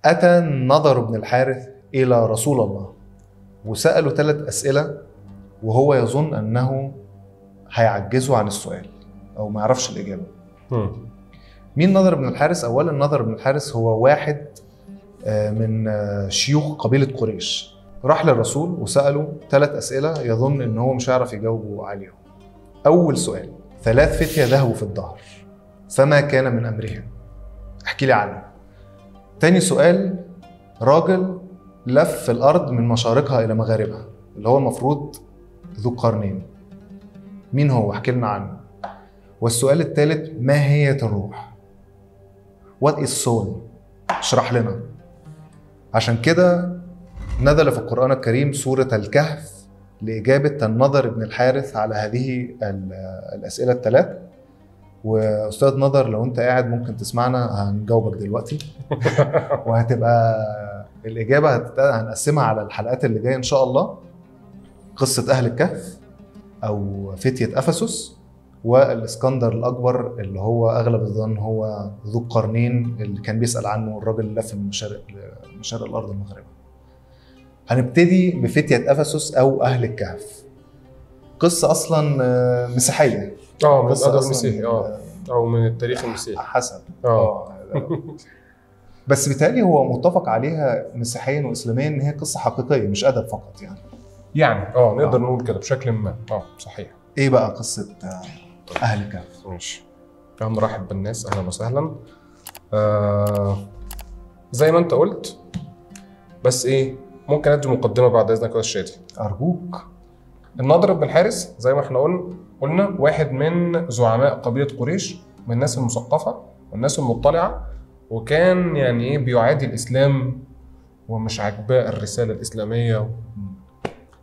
أتى النضر بن الحارث إلى رسول الله وسأله 3 أسئلة وهو يظن أنه هيعجزه عن السؤال أو ما يعرفش الإجابة. مين نضر بن الحارث؟ أولا نضر بن الحارث هو واحد من شيوخ قبيلة قريش، راح للرسول وسأله 3 أسئلة يظن أنه هو مش هيعرف يجاوبه عليهم. أول سؤال: 3 فتية ذهبوا في الدهر فما كان من أمرهم؟ احكي لي عنه. تاني سؤال: راجل لف الأرض من مشارقها إلى مغاربها اللي هو المفروض ذو قرنين، مين هو؟ احكي لنا عنه. والسؤال الثالث: ما هي الروح؟ What is soul؟ اشرح لنا. عشان كده نزل في القرآن الكريم سورة الكهف لإجابة النضر بن الحارث على هذه الأسئلة ال3. وأستاذ نضر لو أنت قاعد ممكن تسمعنا، هنجاوبك دلوقتي وهتبقى الإجابة هنقسمها على الحلقات اللي جاية إن شاء الله: قصة أهل الكهف أو فتية أفسس والإسكندر الأكبر اللي هو أغلب الظن هو ذو القرنين اللي كان بيسأل عنه الراجل اللي لف من مشارق الأرض المغربية. هنبتدي بفتية أفسس أو أهل الكهف. قصة أصلا مسيحية، من الأدب المسيحي أو من التاريخ المسيحي حسب بس بالتالي هو متفق عليها مسيحيا وإسلاميا إن هي قصة حقيقية مش أدب فقط يعني نقدر نقول كده بشكل ما. صحيح. إيه بقى قصة أهل الكهف؟ ماشي، نرحب بالناس، أهلا وسهلا. زي ما أنت قلت، بس ممكن أدي مقدمة بعد إذنك يا الشادي أرجوك. النضر بن الحارث زي ما احنا قلنا واحد من زعماء قبيلة قريش، من الناس المثقفة والناس المطلعة، وكان يعني بيعادي الإسلام ومش عاجباه الرسالة الإسلامية.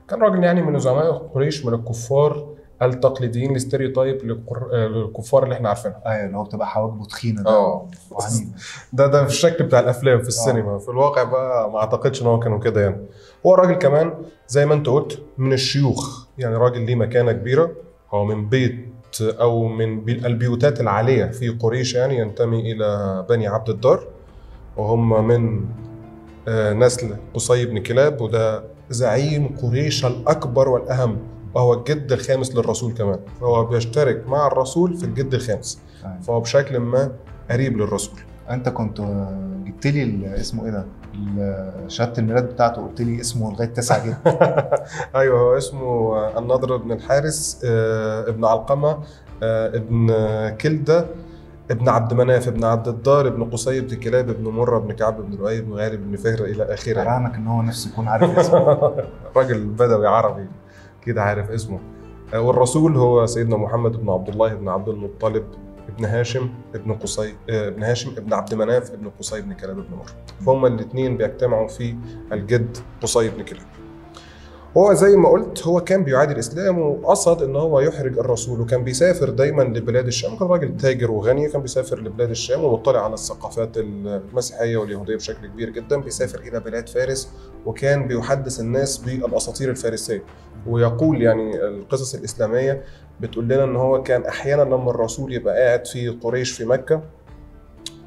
كان راجل يعني من زعماء قريش، من الكفار التقليديين، الستيريوتايب للكفار اللي احنا عارفينها. ايوه، اللي هو بتبقى حواجبه تخينه ده في الشكل بتاع الافلام في السينما. في الواقع بقى ما اعتقدش ان هو كانوا كده يعني. هو راجل كمان زي ما انت قلت من الشيوخ، يعني راجل ليه مكانه كبيره، هو من بيت او من البيوتات العاليه في قريش، يعني ينتمي الى بني عبد الدار، وهم من نسل قصي بن كلاب، وده زعيم قريش الاكبر والاهم، وهو الجد الخامس للرسول كمان، فهو بيشترك مع الرسول في الجد الخامس. فهو بشكل ما قريب للرسول. انت كنت جبت لي اسمه ايه ده، شهاده الميلاد بتاعته، قلت لي اسمه لغايه 9 جد. ايوه، هو اسمه النضر بن الحارث ابن علقمه ابن كلده ابن عبد مناف ابن عبد الدار ابن قصي بن كلاب ابن مرة ابن كعب ابن لؤي ابن غالب ابن فهر الى اخره. رعنك ان هو نفسه يكون عارف اسمه. راجل بدوي عربي كده عارف اسمه. والرسول هو سيدنا محمد بن عبد الله بن عبد المطلب ابن هاشم ابن قصي ابن هاشم ابن عبد مناف ابن قصي بن كلاب ابن مرة. فهم الاثنين بيجتمعوا في الجد قصي بن كلاب. هو زي ما قلت هو كان بيعادي الاسلام وقصد ان هو يحرج الرسول، وكان بيسافر دايما لبلاد الشام. كان راجل تاجر وغني، كان بيسافر لبلاد الشام ومطلع على الثقافات المسيحيه واليهوديه بشكل كبير جدا. بيسافر الى بلاد فارس وكان بيحدث الناس بالاساطير الفارسيه، ويقول يعني القصص الاسلاميه بتقول لنا ان هو كان احيانا لما الرسول يبقى قاعد في قريش في مكه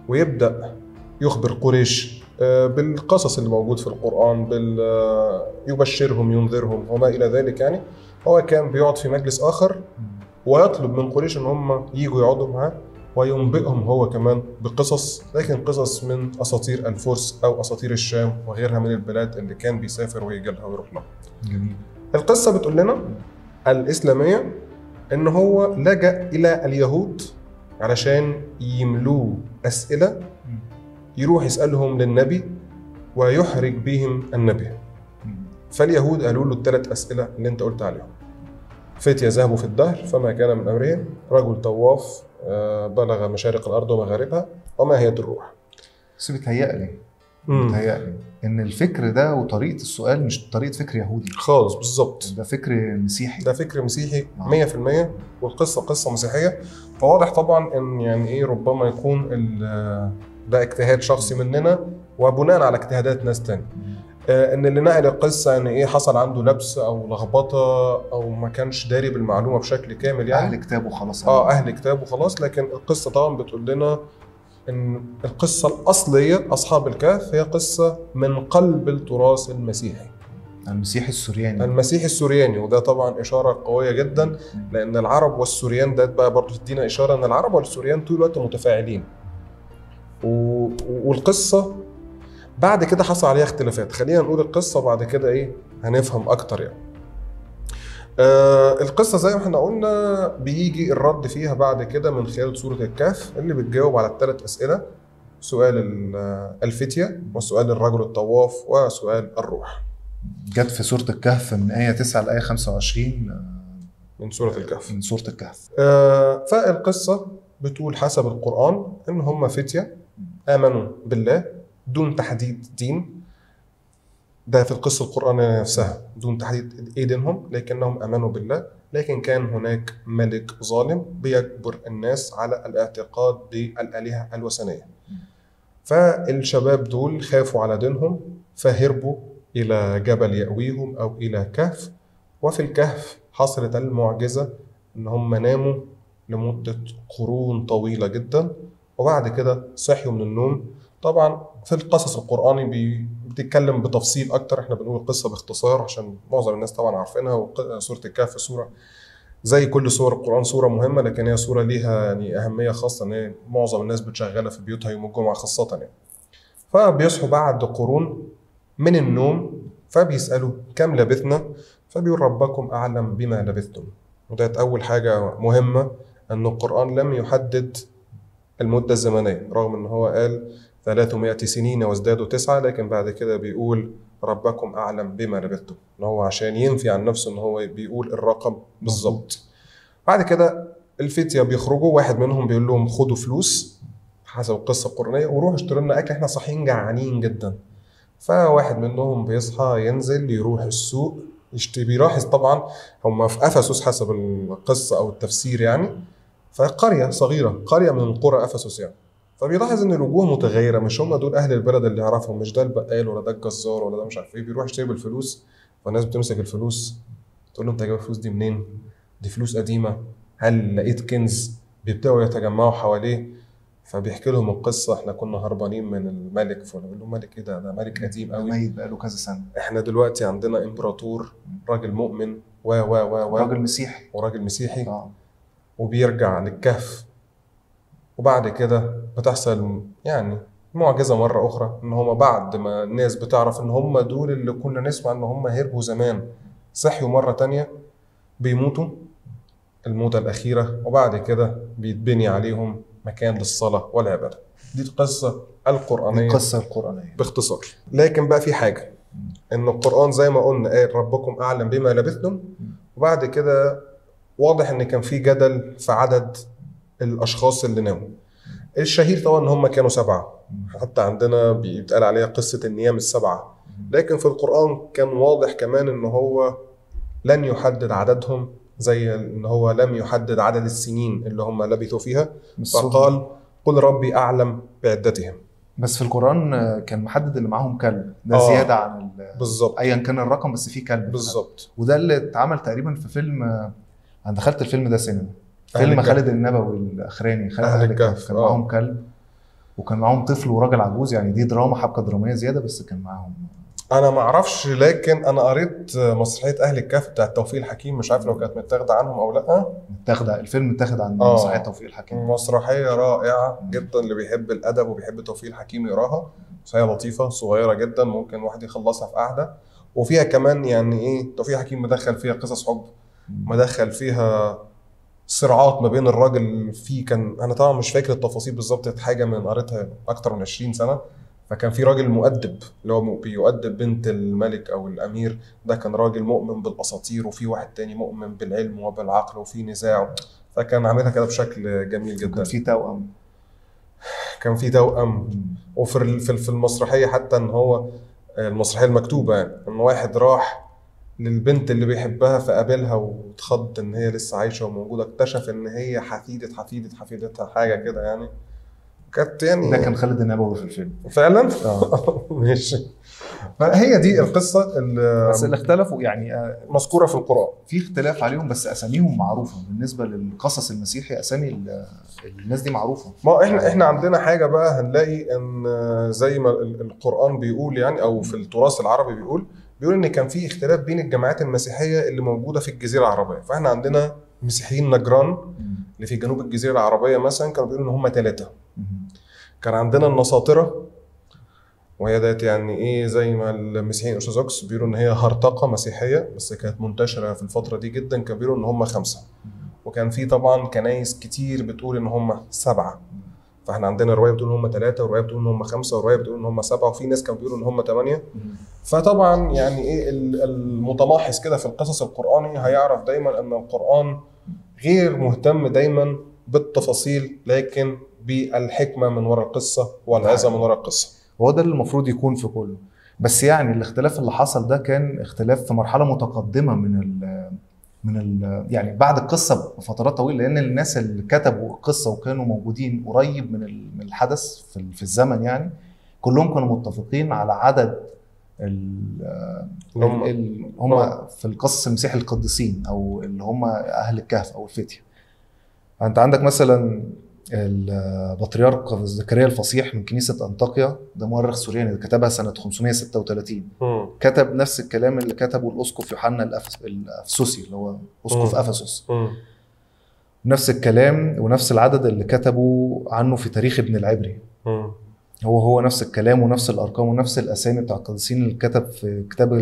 ويبدا يخبر قريش بالقصص اللي موجود في القرآن، يبشرهم ينذرهم وما إلى ذلك، يعني هو كان بيقعد في مجلس آخر ويطلب من قريش إن هم ييجوا يقعدوا معاه وينبئهم هو كمان بقصص، لكن قصص من أساطير الفرس أو أساطير الشام وغيرها من البلاد اللي كان بيسافر ويجي لها ويروح لها. جميل. القصة بتقول لنا الإسلامية إن هو لجأ إلى اليهود علشان يملوه أسئلة يروح يسألهم للنبي ويحرج بهم النبي. فاليهود قالوا له ال3 أسئلة اللي انت قلت عليهم: فتية ذهبوا في الدهر فما كان من أمرهم، رجل طواف بلغ مشارق الأرض ومغاربها، وما هي الروح. بس بتهيألي إن الفكر ده وطريقة السؤال مش طريقة فكر يهودي خالص. بالظبط، ده فكر مسيحي. ده فكر مسيحي 100%، والقصة قصة مسيحية. فواضح طبعا إن يعني ربما يكون ده اجتهاد شخصي مننا وبناء على اجتهادات ناس تاني، ان اللي نقل القصه يعني حصل عنده لبس او لخبطه او ما كانش داري بالمعلومه بشكل كامل، يعني اهل كتاب وخلاص. اهل كتاب وخلاص. لكن القصه طبعا بتقول لنا ان القصه الاصليه اصحاب الكهف هي قصه من قلب التراث المسيحي، المسيحي السورياني. المسيحي السورياني. وده طبعا اشاره قويه جدا، لان العرب والسوريان ده بقى برضه تدينا اشاره ان العرب والسوريان طول الوقت متفاعلين. والقصه بعد كده حصل عليها اختلافات. خلينا نقول القصه بعد كده ايه هنفهم اكتر يعني. القصه زي ما احنا قلنا بيجي الرد فيها بعد كده من خلال سوره الكهف اللي بتجاوب على الثلاث اسئله: سؤال الفتيه، وسؤال الرجل الطواف، وسؤال الروح. جت في سورة الكهف من آية 9 لآية 25 من سورة الكهف. من سورة الكهف. فالقصة بتقول حسب القرآن إن هم فتية آمنوا بالله دون تحديد دين. ده في القصة القرآنية نفسها دون تحديد إيه دينهم، لكنهم آمنوا بالله. لكن كان هناك ملك ظالم بيجبر الناس على الاعتقاد بالآلهة الوثنية. فالشباب دول خافوا على دينهم فهربوا إلى جبل يأويهم أو إلى كهف. وفي الكهف حصلت المعجزة إن هم ناموا لمدة قرون طويلة جدا، وبعد كده صحيوا من النوم. طبعا في القصص القرآني بتتكلم بتفصيل أكتر، احنا بنقول القصة باختصار عشان معظم الناس طبعا عارفينها. وسورة الكهف سورة زي كل سور القرآن سورة مهمة، لكن هي سورة ليها يعني أهمية خاصة إن هي معظم الناس بتشغلها في بيوتها يوم الجمعة خاصة يعني. فبيصحوا بعد قرون من النوم فبيسألوا كم لبثنا، فبيقول ربكم أعلم بما لبثتم. وده أول حاجة مهمة، أن القرآن لم يحدد المدة الزمنية رغم أنه هو قال 300 سنين وازدادوا 9، لكن بعد كده بيقول ربكم أعلم بما لبثتم، أنه هو عشان ينفي عن نفسه أنه هو بيقول الرقم بالضبط. بعد كده الفتية بيخرجوا، واحد منهم بيقول لهم خدوا فلوس حسب القصة القرآنية وروحوا اشتروا لنا أكل، احنا صاحيين جعانين جدا. فواحد منهم بيصحى ينزل يروح السوق يشتري. بيلاحظ طبعا هم في أفسس حسب القصة أو التفسير يعني، فقرية صغيرة، قرية من قرى أفسس يعني. فبيلاحظ إن الوجوه متغيرة، مش هم دول أهل البلد اللي يعرفهم، مش ده البقال ولا ده الجزار ولا ده مش عارف إيه. بيروح يشتري بالفلوس، فالناس بتمسك الفلوس تقول له أنت جايب الفلوس دي منين؟ دي فلوس قديمة، هل لقيت كنز؟ بيبدأوا يتجمعوا حواليه. فبيحكي لهم القصة احنا كنا هربانين من الملك. فبيقول لهم ملك ايه ده ملك قديم قوي، ميت بقاله كذا سنة. احنا دلوقتي عندنا امبراطور راجل مؤمن راجل مسيحي وراجل مسيحي وبيرجع للكهف. وبعد كده بتحصل يعني معجزة مرة أخرى، إن هما بعد ما الناس بتعرف إن هما دول اللي كنا نسمع إن هما هربوا زمان صحيوا مرة تانية، بيموتوا الموتة الأخيرة، وبعد كده بيتبني عليهم مكان للصلاة والعبادة. دي القصة القرآنية باختصار. لكن بقى في حاجة، إن القرآن زي ما قلنا قال ربكم أعلم بما لبثتم، وبعد كده واضح إن كان في جدل في عدد الأشخاص اللي ناموا. الشهير طبعا إن هم كانوا 7، حتى عندنا بيتقال عليها قصة النيام ال7. لكن في القرآن كان واضح كمان إن هو لن يحدد عددهم، زي إن هو لم يحدد عدد السنين اللي هم لبثوا فيها، فقال قل ربي أعلم بعدتهم. بس في القرآن كان محدد اللي معاهم كلب، ده زيادة عن بالظبط أيا كان الرقم، بس فيه كلب بالظبط. وده اللي اتعمل تقريبا في فيلم، أنا دخلت الفيلم ده سينما، فيلم خالد النبوي الأخراني، أهل الكهف. كان معاهم كلب وكان معاهم طفل وراجل عجوز، يعني دي دراما، حبكة درامية زيادة، بس كان معاهم. انا ما اعرفش، لكن انا قريت مسرحيه اهل الكهف بتاعت توفيق الحكيم، مش عارف لو كانت متاخده عنهم او لا. متاخده، الفيلم متاخد عن مسرحيه توفيق الحكيم. مسرحيه رائعه جدا، اللي بيحب الادب وبيحب توفيق الحكيم يقراها. هي لطيفه صغيره جدا، ممكن واحد يخلصها في قعده. وفيها كمان يعني ايه، توفيق الحكيم مدخل فيها قصص حب، مدخل فيها صراعات ما بين الراجل فيه. كان انا طبعا مش فاكر التفاصيل بالظبط، حاجه من قريتها اكتر من 20 سنه. فكان في راجل مؤدب اللي هو بيؤدب بنت الملك او الامير، ده كان راجل مؤمن بالاساطير، وفي واحد تاني مؤمن بالعلم وبالعقل، وفي نزاع. فكان عاملها كده بشكل جميل جدا. كان في توأم. وفي المسرحيه حتى ان هو المسرحيه المكتوبه يعني، ان واحد راح للبنت اللي بيحبها فقابلها واتخض ان هي لسه عايشه وموجوده، اكتشف ان هي حفيدتها حاجه كده يعني. كانت يعني ده كان خالد النبوي في الفيلم فعلا. ماشي. فهي دي القصه بس اللي اختلفوا يعني مذكوره في القران. في اختلاف عليهم بس اساميهم معروفه. بالنسبه للقصص المسيحي اسامي الناس دي معروفه. ما احنا عندنا حاجه بقى، هنلاقي ان زي ما القران بيقول يعني، او في التراث العربي بيقول ان كان في اختلاف بين الجماعات المسيحيه اللي موجوده في الجزيره العربيه. فاحنا عندنا مسيحيين نجران اللي في جنوب الجزيره العربيه مثلا كانوا بيقولوا ان هم 3. كان عندنا النساطره، وهي ديت يعني ايه زي ما المسيحيين الارثوذكس بيقولوا ان هي هرطقه مسيحيه، بس كانت منتشره في الفتره دي جدا، كانوا بيقولوا ان هم 5. وكان في طبعا كنايس كتير بتقول ان هم 7. فاحنا عندنا روايه بتقول ان هم 3، وروايه بتقول ان هم 5، وروايه بتقول ان هم 7، وفي ناس كانوا بيقولوا ان هم 8. فطبعا يعني ايه المتماحص كده في القصص القراني هيعرف دايما ان القران غير مهتم دايما بالتفاصيل، لكن بالحكمه من وراء القصه والعظه من وراء القصه. هو ده اللي المفروض يكون في كله. بس يعني الاختلاف اللي حصل ده كان اختلاف في مرحله متقدمه من يعني بعد القصه بفترات طويله، لان الناس اللي كتبوا القصه وكانوا موجودين قريب من الحدث في الزمن يعني كلهم كانوا متفقين على عدد هم في القصص المسيحي القديسين، او اللي هم اهل الكهف او الفتية. انت عندك مثلا البطريرك زكريا الفصيح من كنيسه انطاكيا، ده مؤرخ سورياني كتبها سنه 536. كتب نفس الكلام اللي كتبه الاسقف يوحنا الافسوسي اللي هو اسقف افسس. نفس الكلام ونفس العدد اللي كتبوا عنه في تاريخ ابن العبري. هو نفس الكلام ونفس الارقام ونفس الاسامي بتاع القديسين اللي كتب في كتاب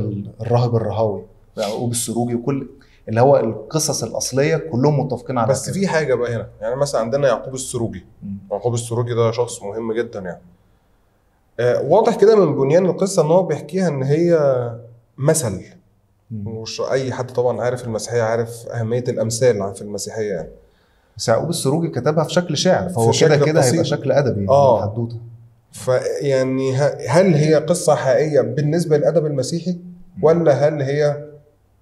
الراهب الرهاوي يعقوب السروجي، وكل اللي هو القصص الاصليه كلهم متفقين على بس في حاجه بقى هنا، يعني مثلا عندنا يعقوب السروجي. يعقوب السروجي ده شخص مهم جدا يعني. واضح كده من بنيان القصه ان هو بيحكيها ان هي مثل. مش اي حد طبعا عارف المسيحيه عارف اهميه الامثال في المسيحيه يعني. بس يعقوب السروجي كتبها في شكل شعر، فهو كده هيبقى شكل ادبي الحدوته. فيعني هل هي قصه حقيقيه بالنسبه للادب المسيحي، ولا هل هي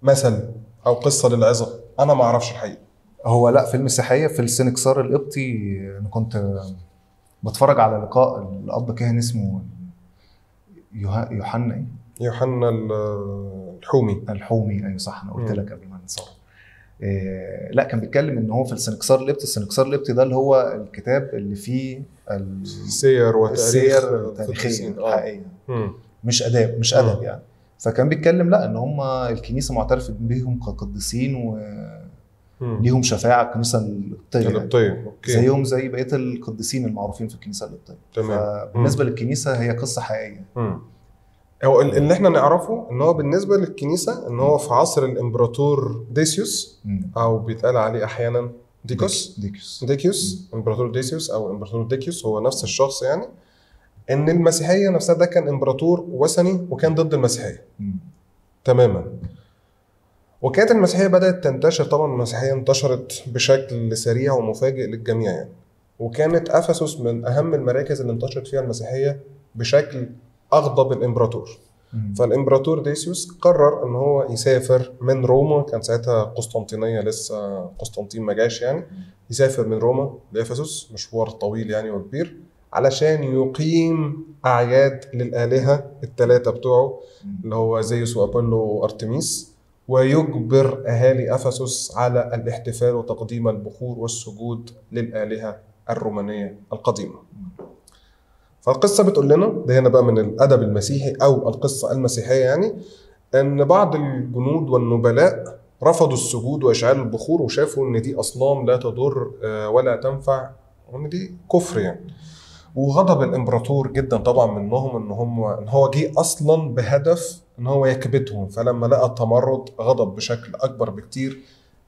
مثل او قصه للعظه؟ انا ما اعرفش الحقيقه. هو لا، في المسيحيه في السنكسار القبطي انا كنت بتفرج على لقاء الاب كاهن اسمه يوحنا الحومي. ايوه صح، انا قلت لك قبل ما نصور. لا كان بيتكلم ان هو في السنكسار القبطي ده اللي هو الكتاب اللي فيه السير تاريخيه حقيقيه، مش ادب يعني. فكان بيتكلم لا ان هم الكنيسه معترف بيهم كقديسين وليهم شفاعه الكنيسه القبطيه زيهم زي بقيه القديسين المعروفين في الكنيسه القبطيه. فبالنسبه للكنيسه هي قصه حقيقيه. هو اللي احنا نعرفه ان هو بالنسبه للكنيسه ان هو في عصر الامبراطور ديسيوس، او بيتقال عليه احيانا ديكيوس امبراطور ديسيوس او امبراطور ديكيوس، هو نفس الشخص يعني. ان المسيحيه نفسها ده كان امبراطور وثني وكان ضد المسيحيه تماما. وكانت المسيحيه بدات تنتشر، طبعا المسيحيه انتشرت بشكل سريع ومفاجئ للجميع يعني. وكانت افسس من اهم المراكز اللي انتشرت فيها المسيحيه بشكل اغضب الامبراطور. فالامبراطور ديسيوس قرر ان هو يسافر من روما، كان ساعتها قسطنطينيه لسه قسطنطين ما جاش يعني، يسافر من روما لافسس، مشوار طويل يعني وكبير، علشان يقيم اعياد للالهه الثلاثه بتوعه اللي هو زيوس وابولو وارتميس، ويجبر اهالي افسس على الاحتفال وتقديم البخور والسجود للالهه الرومانيه القديمه. فالقصه بتقول لنا ده هنا بقى من الادب المسيحي او القصه المسيحيه يعني، ان بعض الجنود والنبلاء رفضوا السجود واشعال البخور، وشافوا ان دي اصنام لا تضر ولا تنفع، وان دي كفر يعني. وغضب الامبراطور جدا طبعا منهم ان هو جه اصلا بهدف ان هو يكبتهم. فلما لقى التمرد غضب بشكل اكبر بكتير.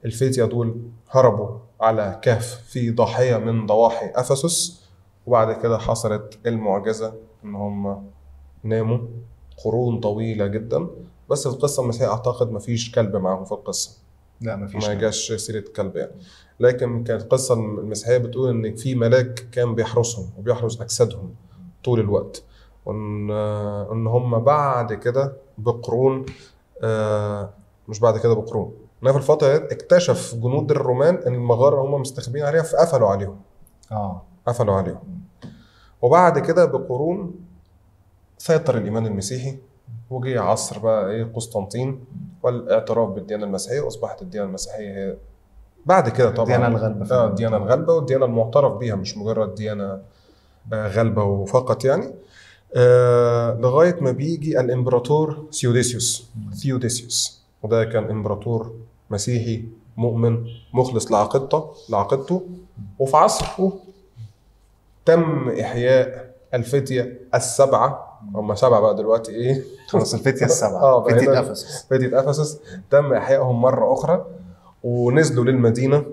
الفتية دول هربوا على كهف في ضاحيه من ضواحي افسس، وبعد كده حصلت المعجزه ان هم ناموا قرون طويله جدا. بس القصه المسيحيه اعتقد مفيش كلب معاهم في القصه، لا مفيش، ما جاش سيره كلب يعني. لكن كانت القصه المسيحيه بتقول ان في ملاك كان بيحرسهم وبيحرس اجسادهم طول الوقت، وان هم بعد كده بقرون، مش بعد كده بقرون، في الفتره اكتشف جنود الرومان ان المغاره هم مستخبين عليها فقفلوا عليهم. قفلوا عليهم. وبعد كده بقرون سيطر الايمان المسيحي وجي عصر بقى ايه قسطنطين والاعتراف بالديانه المسيحيه، واصبحت الديانه المسيحيه هي بعد كده طبعا الديانه الغالبه. الديانه الغالبه والديانه المعترف بيها، مش مجرد ديانه غالبه وفقط يعني. لغايه ما بيجي الامبراطور ثيوديسيوس، وده كان امبراطور مسيحي مؤمن مخلص لعقيدته. وفي عصره تم احياء الفتيه السبعه، هم 7 بقى دلوقتي ايه خلاص الفتيه السبعه، فتيه افسس تم احيائهم مره اخرى، ونزلوا للمدينه،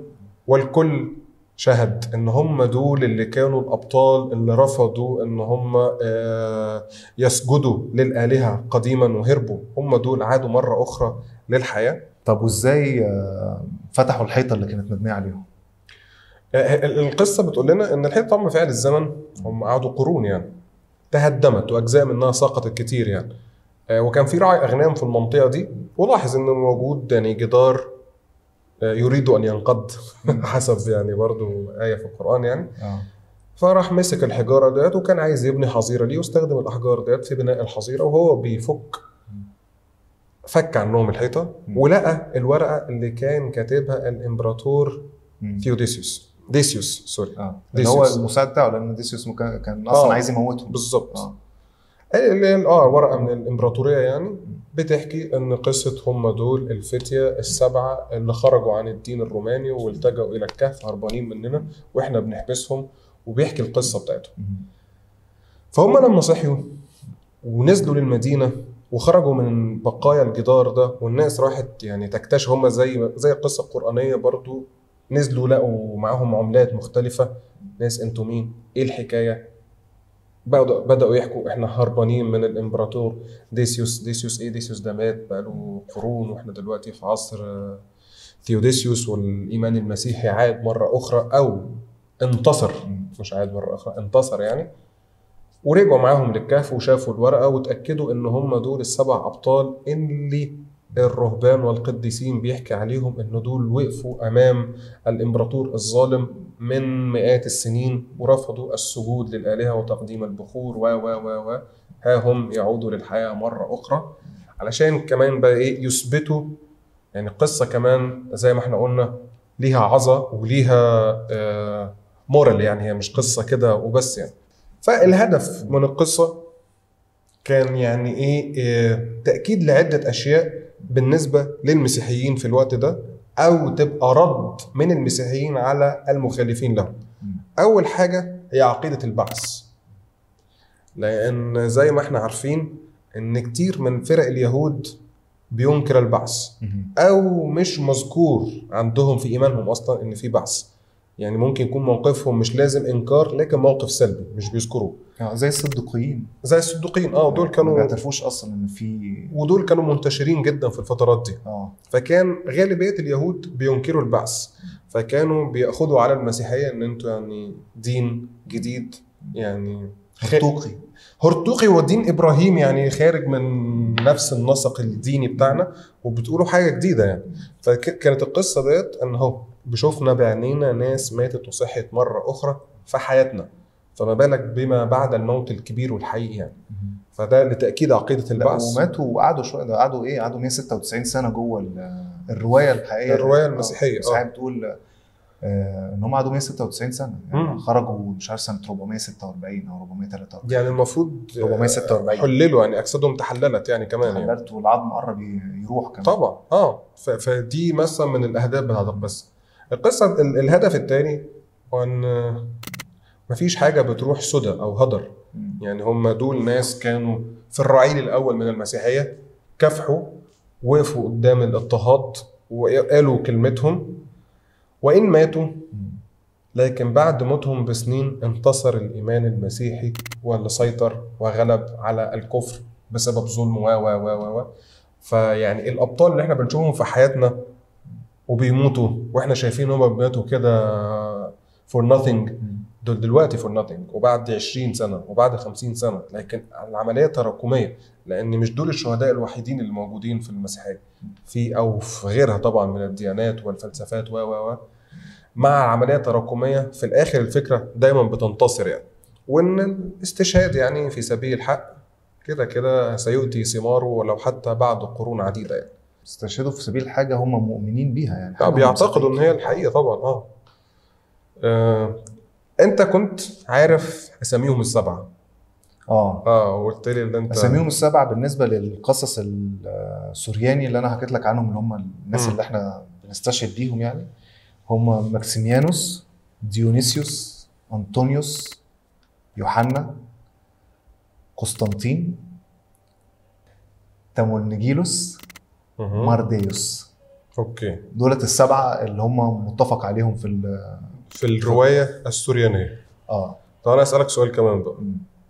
والكل شهد ان هم دول اللي كانوا الابطال اللي رفضوا ان هم يسجدوا للآلهة قديما وهربوا. هم دول عادوا مرة اخرى للحياة. طب وازاي فتحوا الحيطة اللي كانت مبنية عليهم؟ القصة بتقول لنا ان الحيطة طبعا فعل الزمن هم قعدوا قرون يعني تهدمت، واجزاء منها سقطت كتير يعني. وكان في راعي اغنام في المنطقة دي، ولاحظ انه موجود يعني جدار يريد أن ينقض حسب يعني برضو آية في القرآن يعني. فراح مسك الحجارة ديت، وكان عايز يبني حظيرة ليه، واستخدم الأحجار ديت في بناء الحظيرة. وهو فك عنهم الحيطة، ولقى الورقة اللي كان كاتبها الإمبراطور ديسيوس اللي هو المساعد بتاعه، لأن ديسيوس كان أصلا عايز يموته بالظبط. ورقة من الإمبراطورية يعني بتحكي ان قصة هم دول الفتية السبعة اللي خرجوا عن الدين الروماني والتجأوا الى الكهف هربانين مننا واحنا بنحبسهم، وبيحكي القصة بتاعتهم. فهم لما صحيوا ونزلوا للمدينة وخرجوا من بقايا الجدار ده، والناس راحت يعني تكتشف، هم زي القصة القرآنية برضو، نزلوا لقوا معاهم عملات مختلفة. ناس انتوا مين؟ ايه الحكاية؟ بدأوا يحكوا احنا هربانين من الامبراطور ديسيوس. ايه ديسيوس ده مات بقاله قرون، واحنا دلوقتي في عصر ثيوديسيوس، والايمان المسيحي عاد مرة اخرى، او انتصر، مش عاد مرة اخرى، انتصر يعني. ورجعوا معاهم للكهف وشافوا الورقة وتأكدوا ان هم دول ال7 ابطال اللي الرهبان والقديسين بيحكي عليهم ان دول وقفوا امام الامبراطور الظالم من مئات السنين ورفضوا السجود للآلهة وتقديم البخور و ها هم يعودوا للحياة مرة أخرى، علشان كمان بقى إيه يثبتوا يعني. القصة كمان زي ما احنا قلنا ليها عظة وليها مورال يعني، هي مش قصة كده وبس يعني. فالهدف من القصة كان يعني إيه تأكيد لعدة أشياء بالنسبة للمسيحيين في الوقت ده، أو تبقى رد من المسيحيين على المخالفين لهم. أول حاجة هي عقيدة البعث، لأن زي ما احنا عارفين إن كتير من فرق اليهود بينكر البعث، أو مش مذكور عندهم في إيمانهم أصلا إن في بعث. يعني ممكن يكون موقفهم مش لازم إنكار، لكن موقف سلبي مش بيذكروه. زي الصدقيين. دول كانوا ما بيعترفوش أصلا إن في، ودول كانوا منتشرين جدا في الفترات دي. فكان غالبية اليهود بينكروا البعث، فكانوا بيأخذوا على المسيحية إن أنتوا يعني دين جديد يعني هرطوقي ودين إبراهيم يعني خارج من نفس النسق الديني بتاعنا، وبتقولوا حاجة جديدة يعني. فكانت القصة ديت أن هو بشوفنا بعينينا ناس ماتت وصحت مرة أخرى في حياتنا، فما بالك بما بعد الموت الكبير والحقيقي يعني. فده لتأكيد عقيدة البعث. وماتوا وقعدوا شوية، ده قعدوا 196 سنة جوه الرواية الحقيقية، الرواية المسيحية. بتقول ان هم قعدوا 196 سنه يعني. خرجوا مش عارف سنه 446 او 443 يعني المفروض 446 حللوا يعني اجسادهم تحللت يعني كمان تحللت يعني. والعظم قرب يروح كمان طبعا. فدي مثلا من الاهداف بتاعت القصه. الهدف الثاني هو ان مفيش حاجه بتروح سدى او هدر. يعني هم دول ناس كانوا في الرعيل الاول من المسيحيه، كافحوا وقفوا قدام الاضطهاد وقالوا كلمتهم، وإن ماتوا لكن بعد موتهم بسنين انتصر الإيمان المسيحي واللي سيطر وغلب على الكفر بسبب ظلم و فيعني الأبطال اللي احنا بنشوفهم في حياتنا وبيموتوا واحنا شايفين هم بيموتوا كده for nothing، دول دلوقتي for nothing، وبعد 20 سنة وبعد 50 سنة، لكن العملية تراكمية، لأن مش دول الشهداء الوحيدين اللي موجودين في المسيحية، في أو في غيرها طبعا من الديانات والفلسفات و مع العملية التراكمية في الآخر الفكرة دايما بتنتصر يعني. وإن الاستشهاد يعني في سبيل الحق كده كده سيؤتي ثماره ولو حتى بعد قرون عديده يعني. استشهدوا في سبيل حاجه هم مؤمنين بيها يعني، بيعتقدوا ان هي الحقيقه طبعا. انت كنت عارف اساميهم السبعه. قلت لي اللي انت اساميهم السبعه بالنسبه للقصص السورياني اللي انا حكيت لك عنهم، اللي هم الناس اللي احنا بنستشهد بيهم يعني. هم ماكسيميانوس، ديونيسيوس، أنطونيوس، يوحنا، قسطنطين، تمونجيلوس، مارديوس. اوكي، دولت السبعه اللي هم متفق عليهم في الروايه السوريانيه. طب انا اسالك سؤال كمان بقى.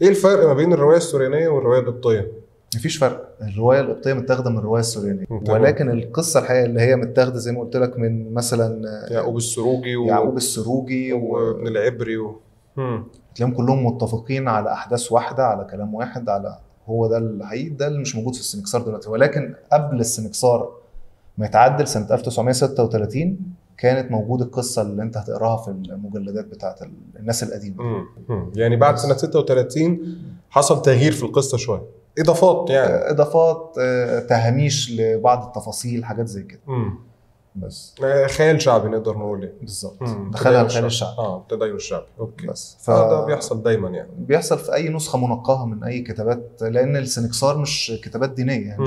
ايه الفرق ما بين الروايه السوريانيه والروايه القبطيه؟ مفيش فرق. الروايه القبطيه متاخده من الروايه السوريانيه، ولكن القصه الحقيقيه اللي هي متاخده زي ما قلت لك من مثلا يعقوب السروجي وابن العبري تلاقيهم كلهم متفقين على احداث واحده، على كلام واحد، على هو ده الحقيقي. ده اللي مش موجود في السنكسار دلوقتي. ولكن قبل السنكسار ما يتعدل سنه 1936 كانت موجوده القصه اللي انت هتقراها في المجلدات بتاعت الناس القديمه. يعني بعد سنه 36 حصل تغيير في القصه شويه، اضافات يعني اضافات، تهاميش لبعض التفاصيل، حاجات زي كده. بس خيال شعبي نقدر نقول ايه. بالظبط، دخلها الخيال الشعبي. التدين الشعبي. اوكي. بس ده بيحصل دايما يعني، بيحصل في اي نسخه منقاه من اي كتابات، لان السنكسار مش كتابات دينيه يعني،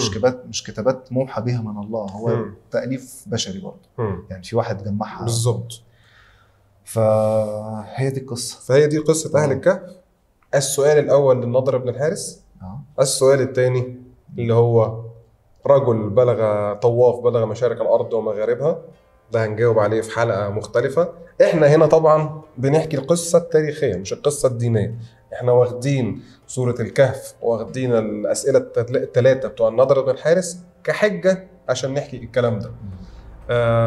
مش كتابات موحى بها من الله، هو تاليف بشري برضه يعني، في واحد جمعها بالظبط. فهي دي القصه. فهي دي قصه اهل الكهف. السؤال الاول للنضر بن الحارث. السؤال الثاني اللي هو رجل طواف بلغ مشارق الارض ومغاربها، ده هنجاوب عليه في حلقه مختلفه. احنا هنا طبعا بنحكي القصه التاريخيه مش القصه الدينيه. احنا واخدين سوره الكهف واخدين الاسئله الثلاثه بتوع النضر بن الحارث كحجه عشان نحكي الكلام ده.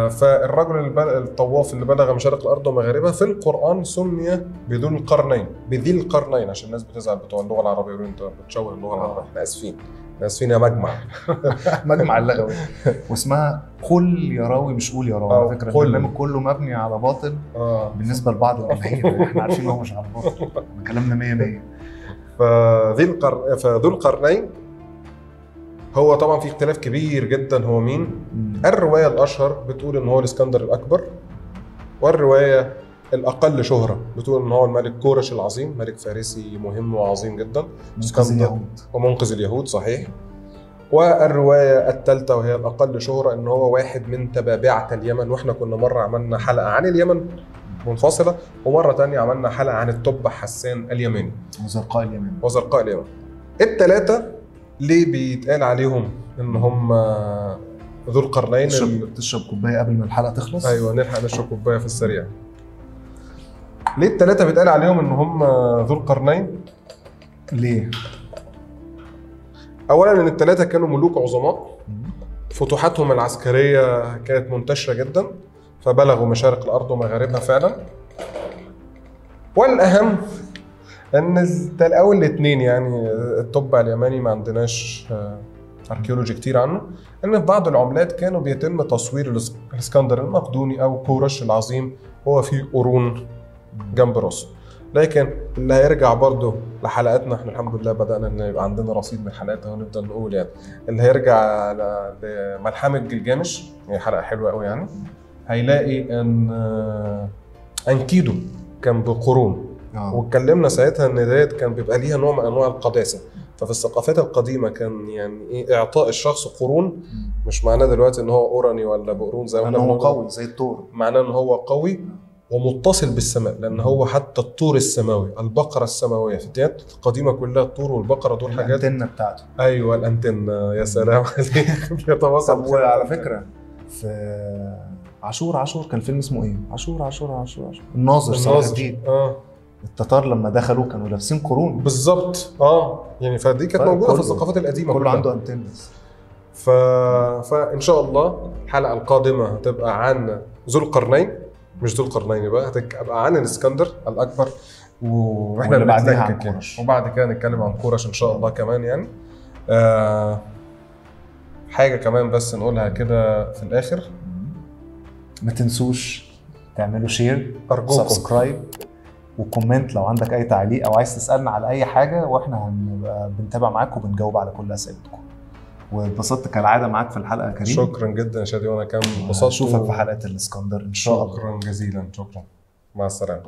فالرجل الطواف اللي بلغ مشارق الارض ومغاربها في القران سمي بذي القرنين عشان الناس بتزعل بتوع اللغه العربيه يقولوا انت بتشوه اللغه العربيه. احنا اسفين يا مجمع. مجمع اللغوي. واسمها قل يا راوي مش قول يا راوي. على فكره البرنامج كله مبني على باطل بالنسبه لبعض الجماهير. احنا عارفين ان هو مش على باطل، كلامنا 100. فذو القرنين هو طبعا في اختلاف كبير جدا هو مين. الروايه الاشهر بتقول ان هو الاسكندر الاكبر، والروايه الاقل شهره بتقول ان هو الملك كورش العظيم، ملك فارسي مهم وعظيم جدا، ومنقذ اليهود صحيح. والروايه الثالثه وهي الاقل شهره ان هو واحد من تبابعه اليمن، واحنا كنا مره عملنا حلقه عن اليمن منفصله، ومره ثانيه عملنا حلقه عن التبع حسان اليماني وزرقاء اليمن. الثلاثه ليه بيتقال عليهم ان هم ذو القرنين؟ تشرب كوبايه قبل ما الحلقه تخلص. ايوه نلحق نشرب كوبايه في السريع. ليه الثلاثه بيتقال عليهم ان هم ذو القرنين؟ ليه؟ اولا ان الثلاثه كانوا ملوك عظماء، فتوحاتهم العسكريه كانت منتشره جدا، فبلغوا مشارق الارض ومغاربها فعلا. والاهم ان الاول الاثنين يعني التبع اليماني ما عندناش اركيولوجي كتير عنه، ان في بعض العملات كانوا بيتم تصوير الاسكندر المقدوني او كورش العظيم هو في قرون جنب راسه. لكن اللي هيرجع برضه لحلقاتنا، احنا الحمد لله بدانا ان يبقى عندنا رصيد من الحلقات ونفضل نقول يعني، اللي هيرجع لملحمه جلجامش، هي حلقه حلوه قوي يعني، هيلاقي ان انكيدو كان بقرون. واتكلمنا ساعتها ان ديت كان بيبقى ليها نوع من انواع القداسه. ففي الثقافات القديمه كان يعني ايه اعطاء الشخص قرون مش معناه دلوقتي ان هو اوراني ولا بقرون زي ما هو قوي زي الطور، معناه ان هو قوي ومتصل بالسماء، لان هو حتى الطور السماوي، البقره السماويه في الديانات القديمه كلها الطور والبقره دول حاجات. الانتنه بتاعته. ايوه الانتنه، يا سلام عليك. بيتواصل. على فكره في عاشور كان فيلم اسمه ايه؟ عاشور الناظر صلاح الدين. التتار لما دخلوا كانوا لابسين قرون بالظبط. يعني فدي كانت موجوده في الثقافات القديمه كله عنده انتنس. فان شاء الله الحلقه القادمه هتبقى عن ذو القرنين، مش ذو القرنين بقى، هتبقى عن الاسكندر الاكبر، واحنا اللي بعدها عن كورش، وبعد كده نتكلم عن كورش ان شاء الله كمان يعني. حاجه كمان بس نقولها كده في الاخر، ما تنسوش تعملوا شير، ارجوكم سبسكرايب، وكومنت لو عندك اي تعليق او عايز تسالنا على اي حاجه، واحنا هنبقى بنتابع معاك وبنجاوب على كل اسئلتكم. واتبسطت كالعاده معاك في الحلقه يا كريم. شكرا جدا يا شادي، وانا كمان انبسطت. اشوفك في حلقه الاسكندر ان شاء الله. شكرا جزيلا، شكرا، مع السلامه.